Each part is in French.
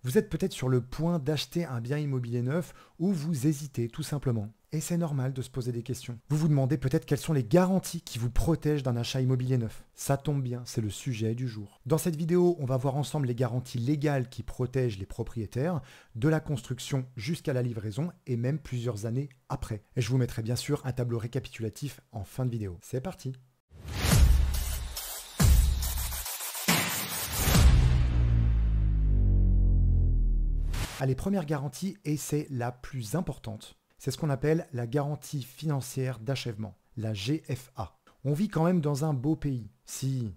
Vous êtes peut-être sur le point d'acheter un bien immobilier neuf ou vous hésitez tout simplement. Et c'est normal de se poser des questions. Vous vous demandez peut-être quelles sont les garanties qui vous protègent d'un achat immobilier neuf. Ça tombe bien, c'est le sujet du jour. Dans cette vidéo, on va voir ensemble les garanties légales qui protègent les propriétaires, de la construction jusqu'à la livraison et même plusieurs années après. Et je vous mettrai bien sûr un tableau récapitulatif en fin de vidéo. C'est parti! Allez, première garantie, et c'est la plus importante. C'est ce qu'on appelle la garantie financière d'achèvement, la GFA. On vit quand même dans un beau pays. Si.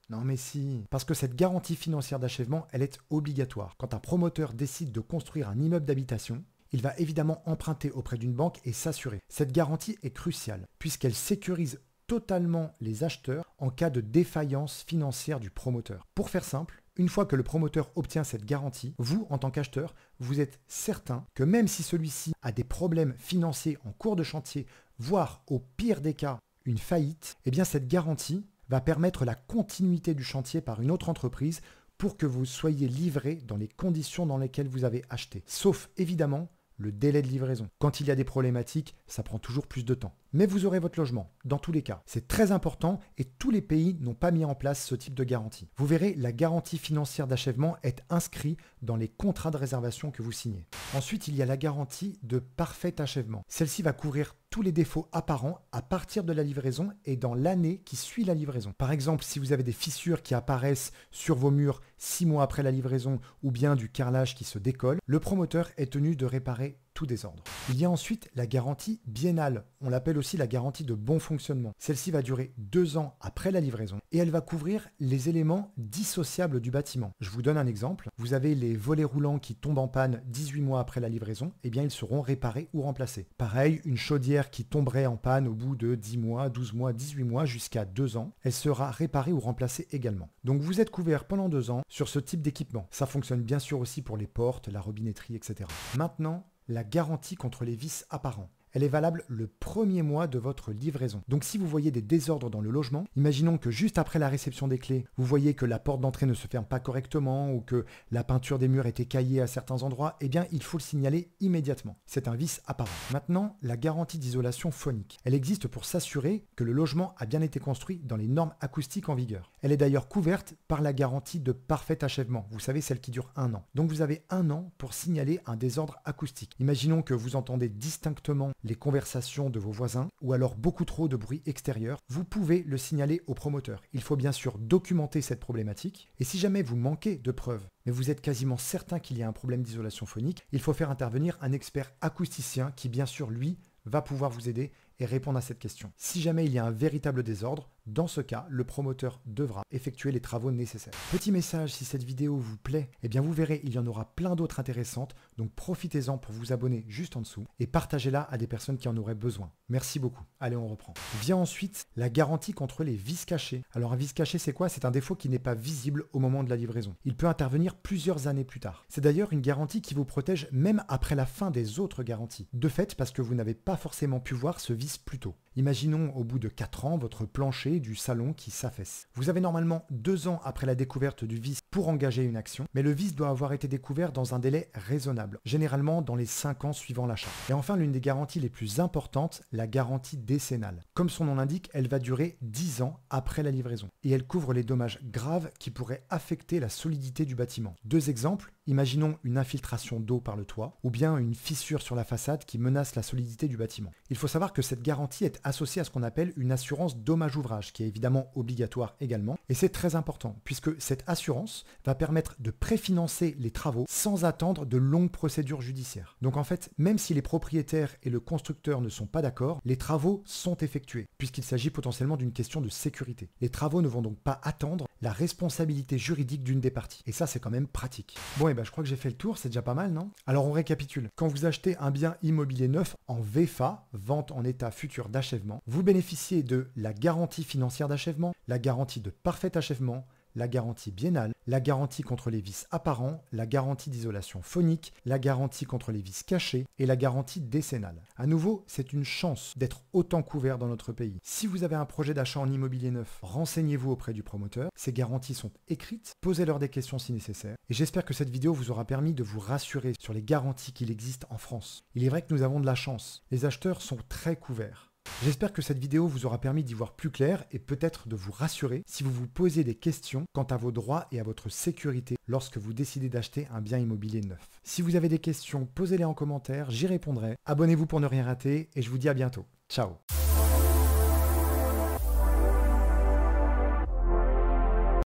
Non mais si. Parce que cette garantie financière d'achèvement, elle est obligatoire. Quand un promoteur décide de construire un immeuble d'habitation, il va évidemment emprunter auprès d'une banque et s'assurer. Cette garantie est cruciale, puisqu'elle sécurise totalement les acheteurs en cas de défaillance financière du promoteur. Pour faire simple, une fois que le promoteur obtient cette garantie, vous, en tant qu'acheteur, vous êtes certain que même si celui-ci a des problèmes financiers en cours de chantier, voire au pire des cas, une faillite, eh bien cette garantie va permettre la continuité du chantier par une autre entreprise pour que vous soyez livré dans les conditions dans lesquelles vous avez acheté. Sauf évidemment le délai de livraison. Quand il y a des problématiques, ça prend toujours plus de temps. Mais vous aurez votre logement, dans tous les cas. C'est très important et tous les pays n'ont pas mis en place ce type de garantie. Vous verrez, la garantie financière d'achèvement est inscrite dans les contrats de réservation que vous signez. Ensuite, il y a la garantie de parfait achèvement. Celle-ci va couvrir tous les défauts apparents à partir de la livraison et dans l'année qui suit la livraison. Par exemple, si vous avez des fissures qui apparaissent sur vos murs 6 mois après la livraison ou bien du carrelage qui se décolle, le promoteur est tenu de réparer tout désordre. Il y a ensuite la garantie biennale. On l'appelle aussi la garantie de bon fonctionnement. Celle-ci va durer 2 ans après la livraison et elle va couvrir les éléments dissociables du bâtiment. Je vous donne un exemple. Vous avez les volets roulants qui tombent en panne 18 mois après la livraison. Eh bien, ils seront réparés ou remplacés. Pareil, une chaudière qui tomberait en panne au bout de 10 mois, 12 mois, 18 mois jusqu'à 2 ans, elle sera réparée ou remplacée également. Donc vous êtes couvert pendant 2 ans sur ce type d'équipement. Ça fonctionne bien sûr aussi pour les portes, la robinetterie, etc. Maintenant, la garantie contre les vices apparents. Elle est valable le premier mois de votre livraison. Donc si vous voyez des désordres dans le logement, imaginons que juste après la réception des clés, vous voyez que la porte d'entrée ne se ferme pas correctement ou que la peinture des murs est écaillée à certains endroits, eh bien il faut le signaler immédiatement. C'est un vice apparent. Maintenant, la garantie d'isolation phonique. Elle existe pour s'assurer que le logement a bien été construit dans les normes acoustiques en vigueur. Elle est d'ailleurs couverte par la garantie de parfait achèvement. Vous savez, celle qui dure 1 an. Donc vous avez 1 an pour signaler un désordre acoustique. Imaginons que vous entendez distinctement les conversations de vos voisins ou alors beaucoup trop de bruit extérieur, vous pouvez le signaler au promoteur. Il faut bien sûr documenter cette problématique et si jamais vous manquez de preuves, mais vous êtes quasiment certain qu'il y a un problème d'isolation phonique, il faut faire intervenir un expert acousticien qui bien sûr lui va pouvoir vous aider et répondre à cette question. Si jamais il y a un véritable désordre, dans ce cas, le promoteur devra effectuer les travaux nécessaires. Petit message, si cette vidéo vous plaît, eh bien vous verrez, il y en aura plein d'autres intéressantes, donc profitez-en pour vous abonner juste en dessous et partagez-la à des personnes qui en auraient besoin. Merci beaucoup. Allez, on reprend. Vient ensuite la garantie contre les vices cachés. Alors un vice caché, c'est quoi? C'est un défaut qui n'est pas visible au moment de la livraison. Il peut intervenir plusieurs années plus tard. C'est d'ailleurs une garantie qui vous protège même après la fin des autres garanties. De fait, parce que vous n'avez pas forcément pu voir ce vice plus tôt. Imaginons au bout de 4 ans votre plancher du salon qui s'affaisse. Vous avez normalement 2 ans après la découverte du vice pour engager une action, mais le vice doit avoir été découvert dans un délai raisonnable, généralement dans les 5 ans suivant l'achat. Et enfin, l'une des garanties les plus importantes, la garantie décennale. Comme son nom l'indique, elle va durer 10 ans après la livraison et elle couvre les dommages graves qui pourraient affecter la solidité du bâtiment. 2 exemples. Imaginons une infiltration d'eau par le toit ou bien une fissure sur la façade qui menace la solidité du bâtiment. Il faut savoir que cette garantie est associée à ce qu'on appelle une assurance dommage-ouvrage qui est évidemment obligatoire également et c'est très important puisque cette assurance va permettre de préfinancer les travaux sans attendre de longues procédures judiciaires. Donc en fait, même si les propriétaires et le constructeur ne sont pas d'accord, les travaux sont effectués puisqu'il s'agit potentiellement d'une question de sécurité. Les travaux ne vont donc pas attendre la responsabilité juridique d'une des parties. Et ça, c'est quand même pratique. Bon, et je crois que j'ai fait le tour, c'est déjà pas mal, non? Alors on récapitule. Quand vous achetez un bien immobilier neuf en VFA, vente en état futur d'achèvement, vous bénéficiez de la garantie financière d'achèvement, la garantie de parfait achèvement, la garantie biennale, la garantie contre les vices apparents, la garantie d'isolation phonique, la garantie contre les vices cachés et la garantie décennale. À nouveau, c'est une chance d'être autant couvert dans notre pays. Si vous avez un projet d'achat en immobilier neuf, renseignez-vous auprès du promoteur. Ces garanties sont écrites, posez-leur des questions si nécessaire. Et j'espère que cette vidéo vous aura permis de vous rassurer sur les garanties qu'il existe en France. Il est vrai que nous avons de la chance. Les acheteurs sont très couverts. J'espère que cette vidéo vous aura permis d'y voir plus clair et peut-être de vous rassurer si vous vous posez des questions quant à vos droits et à votre sécurité lorsque vous décidez d'acheter un bien immobilier neuf. Si vous avez des questions, posez-les en commentaire, j'y répondrai. Abonnez-vous pour ne rien rater et je vous dis à bientôt. Ciao.